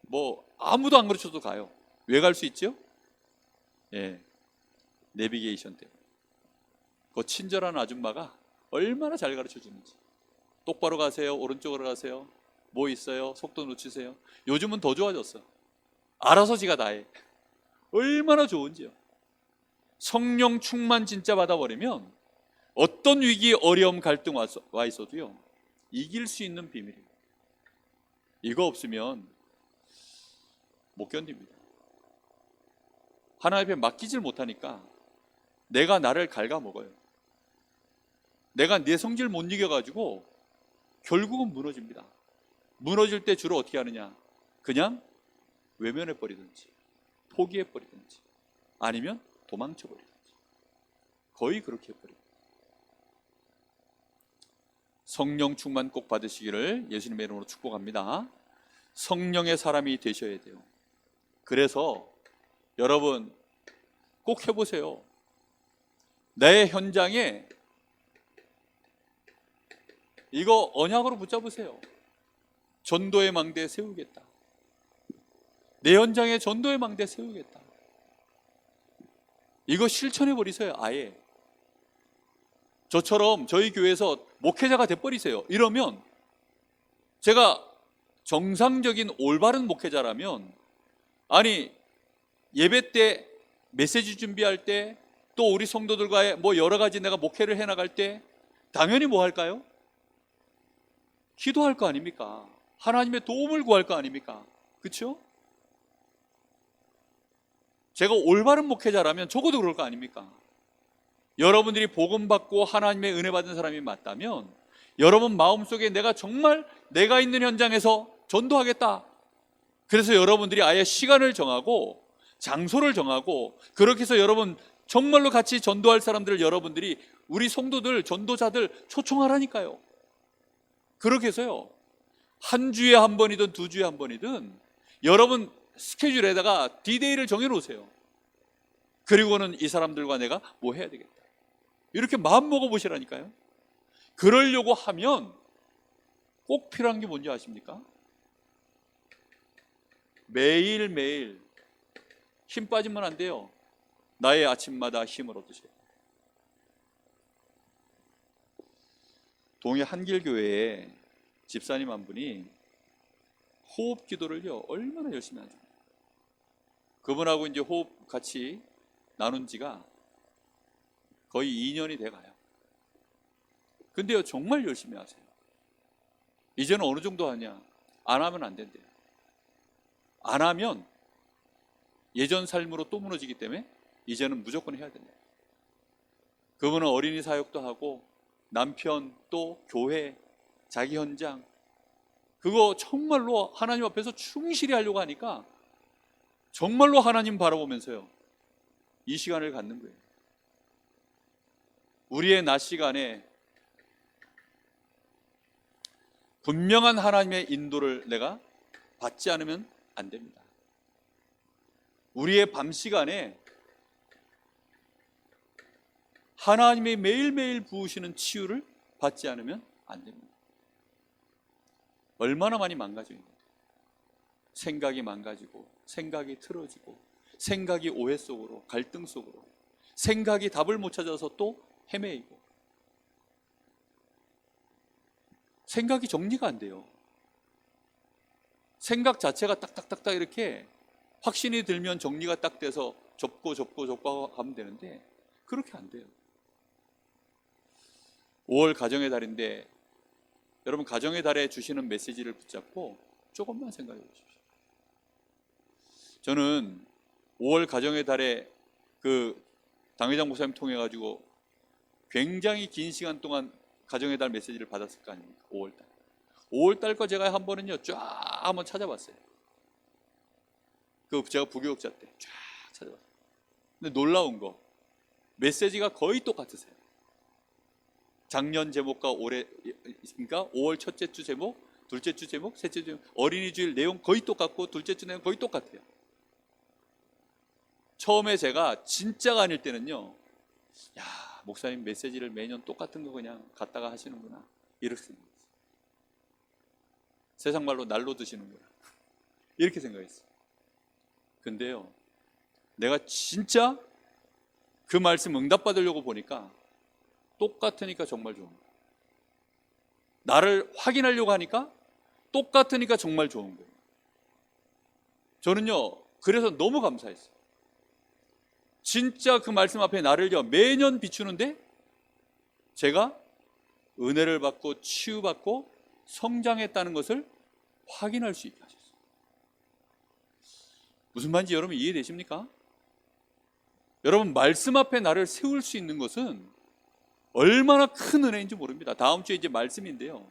뭐 아무도 안 가르쳐도 가요. 왜 갈 수 있죠? 예, 내비게이션 때문에. 그 친절한 아줌마가 얼마나 잘 가르쳐 주는지. 똑바로 가세요, 오른쪽으로 가세요, 뭐 있어요, 속도 놓치세요. 요즘은 더 좋아졌어. 알아서 지가 다 해. 얼마나 좋은지요. 성령 충만 진짜 받아버리면 어떤 위기, 어려움, 갈등 와 있어도요 이길 수 있는 비밀입니다. 이거 없으면 못 견딥니다. 하나님 앞에 맡기질 못하니까 내가 나를 갉아먹어요. 내가 내 성질 못 이겨가지고 결국은 무너집니다. 무너질 때 주로 어떻게 하느냐? 그냥 외면해버리든지 포기해버리든지 아니면 도망쳐버리든지 거의 그렇게 해버립니다. 성령 충만 꼭 받으시기를 예수님의 이름으로 축복합니다. 성령의 사람이 되셔야 돼요. 그래서 여러분 꼭 해보세요. 내 현장에 이거 언약으로 붙잡으세요. 전도의 망대 세우겠다. 내 현장에 전도의 망대 세우겠다. 이거 실천해 버리세요. 아예 저처럼 저희 교회에서 목회자가 돼버리세요. 이러면 제가 정상적인 올바른 목회자라면 아니 예배 때 메시지 준비할 때 또 우리 성도들과의 뭐 여러 가지 내가 목회를 해나갈 때 당연히 뭐 할까요? 기도할 거 아닙니까? 하나님의 도움을 구할 거 아닙니까? 그렇죠? 제가 올바른 목회자라면 적어도 그럴 거 아닙니까? 여러분들이 복음 받고 하나님의 은혜 받은 사람이 맞다면 여러분 마음속에 내가 정말 내가 있는 현장에서 전도하겠다. 그래서 여러분들이 아예 시간을 정하고 장소를 정하고 그렇게 해서 여러분 정말로 같이 전도할 사람들을 여러분들이 우리 성도들, 전도자들 초청하라니까요. 그렇게 해서요, 한 주에 한 번이든 두 주에 한 번이든 여러분 스케줄에다가 디데이를 정해놓으세요. 그리고는 이 사람들과 내가 뭐 해야 되겠다, 이렇게 마음 먹어보시라니까요. 그러려고 하면 꼭 필요한 게 뭔지 아십니까? 매일매일 힘 빠지면 안 돼요. 나의 아침마다 힘을 얻으세요. 동해 한길교회에 집사님 한 분이 호흡 기도를요 얼마나 열심히 하죠. 그분하고 이제 호흡 같이 나눈 지가 거의 2년이 돼 가요. 근데요 정말 열심히 하세요. 이제는 어느 정도 하냐, 안 하면 안 된대요. 안 하면 예전 삶으로 또 무너지기 때문에 이제는 무조건 해야 된다. 그분은 어린이 사역도 하고 남편, 또 교회, 자기 현장, 그거 정말로 하나님 앞에서 충실히 하려고 하니까 정말로 하나님 바라보면서요 이 시간을 갖는 거예요. 우리의 낮 시간에 분명한 하나님의 인도를 내가 받지 않으면 안 됩니다. 우리의 밤 시간에 하나님의 매일매일 부으시는 치유를 받지 않으면 안 됩니다. 얼마나 많이 망가져요. 생각이 망가지고, 생각이 틀어지고, 생각이 오해 속으로, 갈등 속으로, 생각이 답을 못 찾아서 또 헤매이고, 생각이 정리가 안 돼요. 생각 자체가 딱딱딱딱 이렇게 확신이 들면 정리가 딱 돼서 접고 하면 되는데 그렇게 안 돼요. 5월 가정의 달인데 여러분 가정의 달에 주시는 메시지를 붙잡고 조금만 생각해 보십시오. 저는 5월 가정의 달에 그 당회장 목사님 통해 가지고 굉장히 긴 시간 동안 가정의 달 메시지를 받았을 거 아닙니까? 5월 달. 5월 달 거 제가 한 번은요 쫙 한번 찾아봤어요. 그 제가 부교육자 때 쫙 찾아봤어요. 근데 놀라운 거 메시지가 거의 똑같으세요. 작년 제목과 올해, 그러니까 5월 첫째 주 제목, 둘째 주 제목, 셋째 주 제목, 어린이 주일 내용 거의 똑같고 둘째 주 내용 거의 똑같아요. 처음에 제가 진짜가 아닐 때는요, 야 목사님 메시지를 매년 똑같은 거 그냥 갖다가 하시는구나 이렇게 생각했어요. 세상 말로 날로 드시는구나 이렇게 생각했어요. 근데요 내가 진짜 그 말씀 응답받으려고 보니까 똑같으니까 정말 좋은 거예요. 나를 확인하려고 하니까 똑같으니까 정말 좋은 거예요. 저는요 그래서 너무 감사했어요. 진짜 그 말씀 앞에 나를요 매년 비추는데 제가 은혜를 받고 치유받고 성장했다는 것을 확인할 수 있게 하셨어요. 무슨 말인지 여러분 이해되십니까? 여러분 말씀 앞에 나를 세울 수 있는 것은 얼마나 큰 은혜인지 모릅니다. 다음 주에 이제 말씀인데요,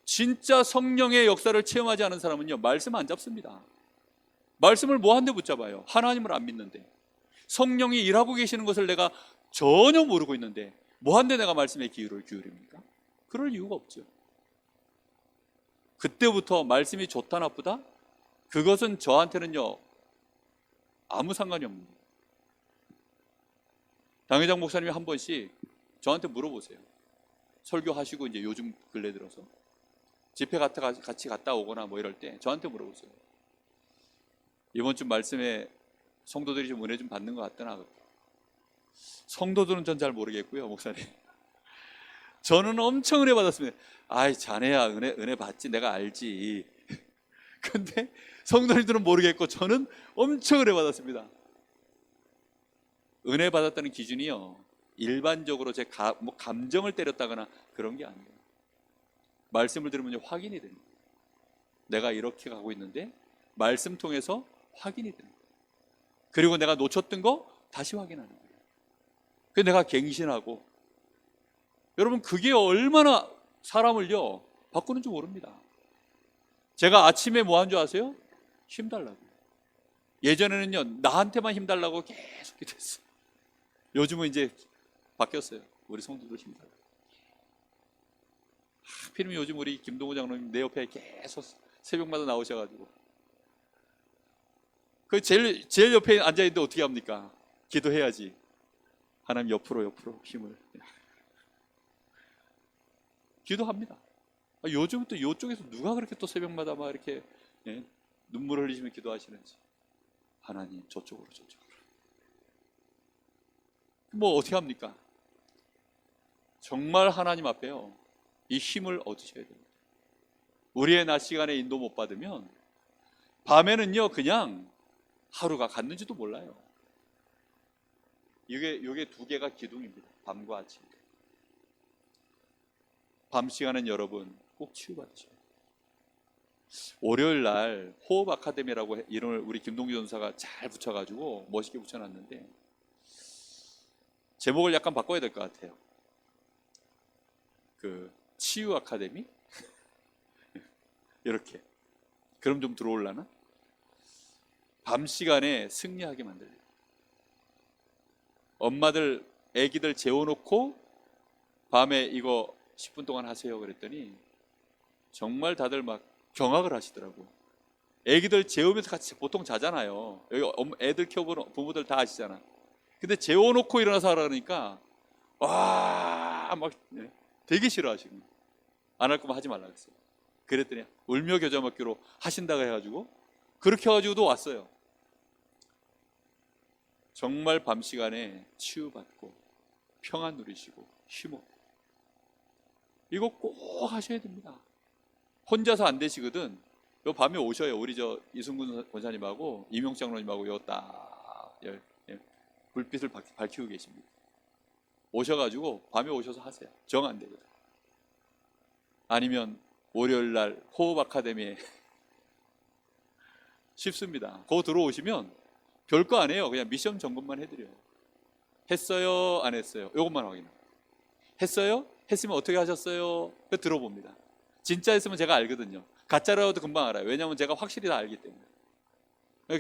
진짜 성령의 역사를 체험하지 않은 사람은요 말씀 안 잡습니다. 말씀을 뭐 한데 붙잡아요? 하나님을 안 믿는데. 성령이 일하고 계시는 것을 내가 전혀 모르고 있는데 뭐 한데 내가 말씀에 기울입니까? 그럴 이유가 없죠. 그때부터 말씀이 좋다 나쁘다? 그것은 저한테는요 아무 상관이 없는 거예요. 당회장 목사님이 한 번씩 저한테 물어보세요. 설교하시고 이제 요즘 근래 들어서 집회 같이 갔다 오거나 뭐 이럴 때 저한테 물어보세요. 이번 주 말씀에 성도들이 좀 은혜 좀 받는 것 같더나. 성도들은 전 잘 모르겠고요 목사님. 저는 엄청 은혜 받았습니다. 아이 자네야 은혜 받지 내가 알지. 근데 성도님들은 모르겠고 저는 엄청 은혜 받았습니다. 은혜 받았다는 기준이요 일반적으로 제 감정을 때렸다거나 그런 게 아니에요. 말씀을 들으면 확인이 됩니다. 내가 이렇게 가고 있는데 말씀 통해서 확인이 됩니다. 그리고 내가 놓쳤던 거 다시 확인하는 거예요. 그래서 내가 갱신하고, 여러분 그게 얼마나 사람을요 바꾸는지 모릅니다. 제가 아침에 뭐 한 줄 아세요? 힘 달라고. 예전에는요, 나한테만 힘 달라고 계속 기도했어요. 요즘은 이제 바뀌었어요. 우리 성도들 힘 달라고. 하필이면 요즘 우리 김동호 장로님 내 옆에 계속 새벽마다 나오셔가지고, 그 제일 옆에 앉아있는데 어떻게 합니까? 기도해야지. 하나님 옆으로 힘을. 기도합니다. 요즘 또 이쪽에서 누가 그렇게 또 새벽마다 막 이렇게 눈물 흘리시며 기도하시는지. 하나님 저쪽으로. 뭐 어떻게 합니까? 정말 하나님 앞에요, 이 힘을 얻으셔야 됩니다. 우리의 낮 시간에 인도 못 받으면 밤에는요 그냥 하루가 갔는지도 몰라요. 이게 두 개가 기둥입니다. 밤과 아침. 밤 시간은 여러분 꼭 치유받으셔야 돼요. 월요일 날 호흡 아카데미라고 이름을 우리 김동규 전사가 잘 붙여가지고 멋있게 붙여놨는데, 제목을 약간 바꿔야 될 것 같아요. 그 치유 아카데미? 이렇게. 그럼 좀 들어올라나? 밤 시간에 승리하게 만들래요. 엄마들 애기들 재워놓고 밤에 이거 10분 동안 하세요 그랬더니 정말 다들 막 경악을 하시더라고. 애기들 재우면서 같이 보통 자잖아요. 여기 애들 키워보는 부모들 다 아시잖아. 근데 재워놓고 일어나서 하라니까 막 되게 싫어하시고, 안 할 거면 하지 말라 그랬어요. 그랬더니 울며 겨자 먹기로 하신다고 해가지고 그렇게 해가지고도 왔어요. 정말 밤 시간에 치유받고 평안 누리시고 힘없고, 이거 꼭 하셔야 됩니다. 혼자서 안 되시거든. 요 밤에 오셔요. 우리 저 이승군 권사님하고 이명수 장로님하고 요 딱 불빛을 밝히고 계십니다. 오셔가지고 밤에 오셔서 하세요. 정 안 되거든. 아니면 월요일 날 호흡 아카데미에 쉽습니다. 그거 들어오시면 별거 안 해요. 그냥 미션 점검만 해드려요. 했어요? 안 했어요? 이것만 확인합니다. 했어요? 했으면 어떻게 하셨어요? 들어봅니다. 진짜 했으면 제가 알거든요. 가짜라도 금방 알아요. 왜냐하면 제가 확실히 다 알기 때문에.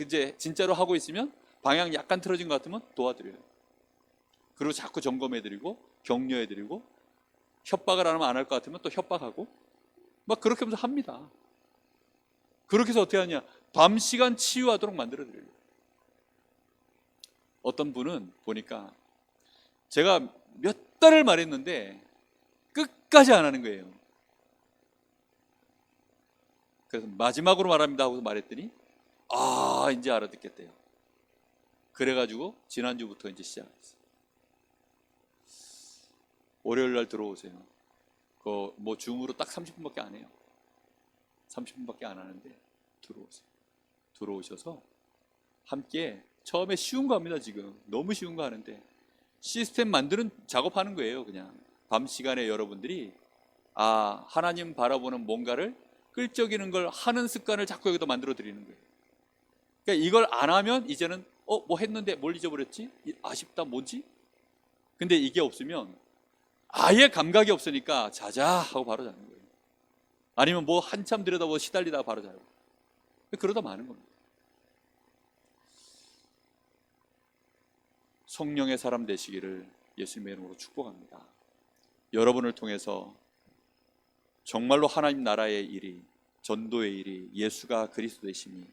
이제 진짜로 하고 있으면 방향 약간 틀어진 것 같으면 도와드려요. 그리고 자꾸 점검해드리고 격려해드리고, 협박을 안 하면 안 할 것 같으면 또 협박하고, 막 그렇게 하면서 합니다. 그렇게 해서 어떻게 하냐, 밤 시간 치유하도록 만들어드려요. 어떤 분은 보니까 제가 몇 달을 말했는데 끝까지 안 하는 거예요. 그래서 마지막으로 말합니다 하고 말했더니 이제 알아듣겠대요. 그래가지고 지난주부터 이제 시작했어요. 월요일 날 들어오세요. 뭐 줌으로 딱 30분밖에 안 해요. 30분밖에 안 하는데 들어오세요. 들어오셔서 함께, 처음에 쉬운 거 합니다. 지금 너무 쉬운 거 하는데 시스템 만드는 작업하는 거예요. 그냥 밤 시간에 여러분들이 하나님 바라보는 뭔가를 끌적이는 걸 하는 습관을 자꾸 여기다 만들어 드리는 거예요. 그러니까 이걸 안 하면 이제는 뭐 했는데 뭘 잊어버렸지? 아쉽다, 뭐지? 근데 이게 없으면 아예 감각이 없으니까 자자 하고 바로 자는 거예요. 아니면 뭐 한참 들여다보고 시달리다가 바로 자요. 그러다 마는 겁니다. 성령의 사람 되시기를 예수님의 이름으로 축복합니다. 여러분을 통해서 정말로 하나님 나라의 일이, 전도의 일이, 예수가 그리스도 되심이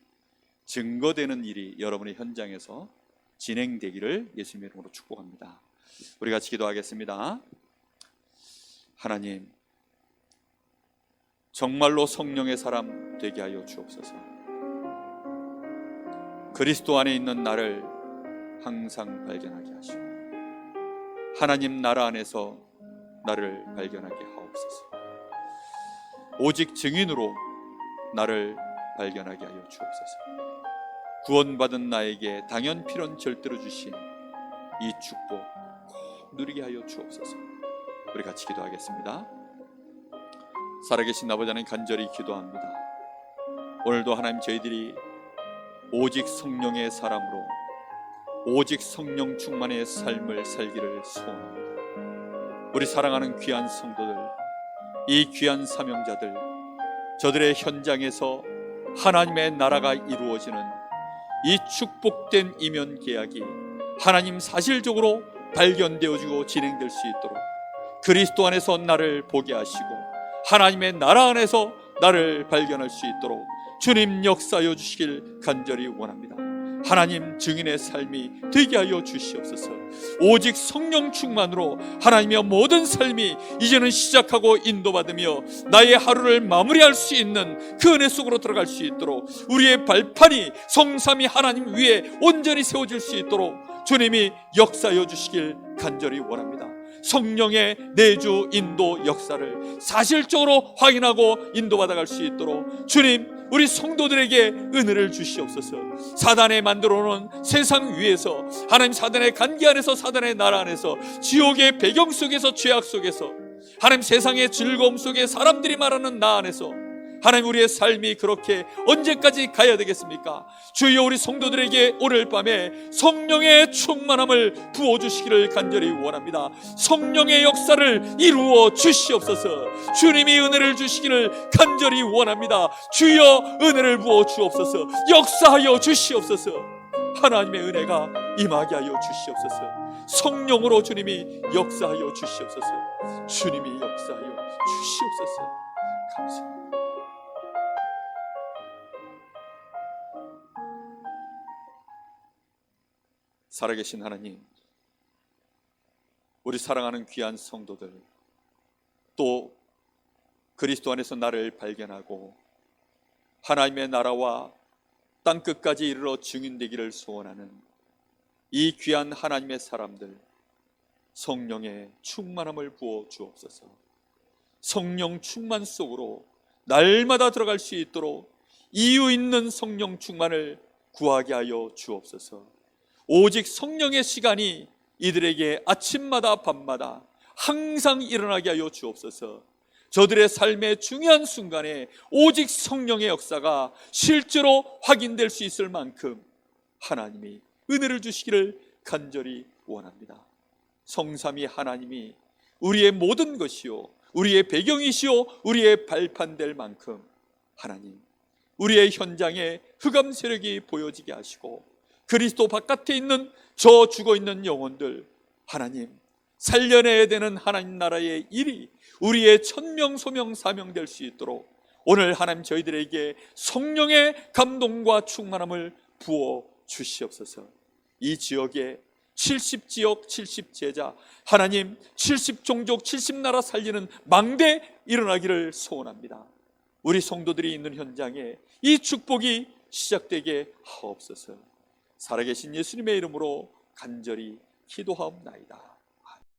증거되는 일이 여러분의 현장에서 진행되기를 예수님의 이름으로 축복합니다. 우리 같이 기도하겠습니다. 하나님, 정말로 성령의 사람 되게 하여 주옵소서. 그리스도 안에 있는 나를 항상 발견하게 하시고, 하나님 나라 안에서 나를 발견하게 하옵소서. 오직 증인으로 나를 발견하게 하여 주옵소서. 구원받은 나에게 당연 필연 절대로 주신 이 축복 꼭 누리게 하여 주옵소서. 우리 같이 기도하겠습니다. 살아계신 아버지 하나님, 간절히 기도합니다. 오늘도 하나님, 저희들이 오직 성령의 사람으로, 오직 성령 충만의 삶을 살기를 소원합니다. 우리 사랑하는 귀한 성도들, 이 귀한 사명자들, 저들의 현장에서 하나님의 나라가 이루어지는 이 축복된 이면 계약이 하나님 사실적으로 발견되어지고 진행될 수 있도록 그리스도 안에서 나를 보게 하시고 하나님의 나라 안에서 나를 발견할 수 있도록 주님 역사하여 주시길 간절히 원합니다. 하나님 증인의 삶이 되게 하여 주시옵소서. 오직 성령 충만으로 하나님의 모든 삶이 이제는 시작하고 인도받으며 나의 하루를 마무리할 수 있는 그 은혜 속으로 들어갈 수 있도록 우리의 발판이 성삼위 하나님 위에 온전히 세워질 수 있도록 주님이 역사하여 주시길 간절히 원합니다. 성령의 내주 인도 역사를 사실적으로 확인하고 인도받아갈 수 있도록 주님 우리 성도들에게 은혜를 주시옵소서. 사단에 만들어 놓은 세상 위에서 하나님 사단의 간기 안에서 사단의 나라 안에서 지옥의 배경 속에서 죄악 속에서 하나님 세상의 즐거움 속에 사람들이 말하는 나 안에서 하나님 우리의 삶이 그렇게 언제까지 가야 되겠습니까? 주여 우리 성도들에게 오늘 밤에 성령의 충만함을 부어주시기를 간절히 원합니다. 성령의 역사를 이루어 주시옵소서. 주님이 은혜를 주시기를 간절히 원합니다. 주여 은혜를 부어 주옵소서. 역사하여 주시옵소서. 하나님의 은혜가 임하게 하여 주시옵소서. 성령으로 주님이 역사하여 주시옵소서. 주님이 역사하여 주시옵소서. 감사합니다. 살아계신 하나님, 우리 사랑하는 귀한 성도들, 또 그리스도 안에서 나를 발견하고 하나님의 나라와 땅끝까지 이르러 증인되기를 소원하는 이 귀한 하나님의 사람들, 성령의 충만함을 부어 주옵소서. 성령 충만 속으로 날마다 들어갈 수 있도록 이유 있는 성령 충만을 구하게 하여 주옵소서. 오직 성령의 시간이 이들에게 아침마다 밤마다 항상 일어나게 하여 주옵소서. 저들의 삶의 중요한 순간에 오직 성령의 역사가 실제로 확인될 수 있을 만큼 하나님이 은혜를 주시기를 간절히 원합니다. 성삼위 하나님이 우리의 모든 것이요 우리의 배경이시요 우리의 발판될 만큼 하나님 우리의 현장에 흑암 세력이 보여지게 하시고 그리스도 바깥에 있는 저 죽어있는 영혼들 하나님 살려내야 되는 하나님 나라의 일이 우리의 천명 소명 사명될 수 있도록 오늘 하나님 저희들에게 성령의 감동과 충만함을 부어 주시옵소서. 이 지역에 70지역 70제자 하나님 70종족 70나라 살리는 망대 일어나기를 소원합니다. 우리 성도들이 있는 현장에 이 축복이 시작되게 하옵소서. 살아계신 예수님의 이름으로 간절히 기도하옵나이다.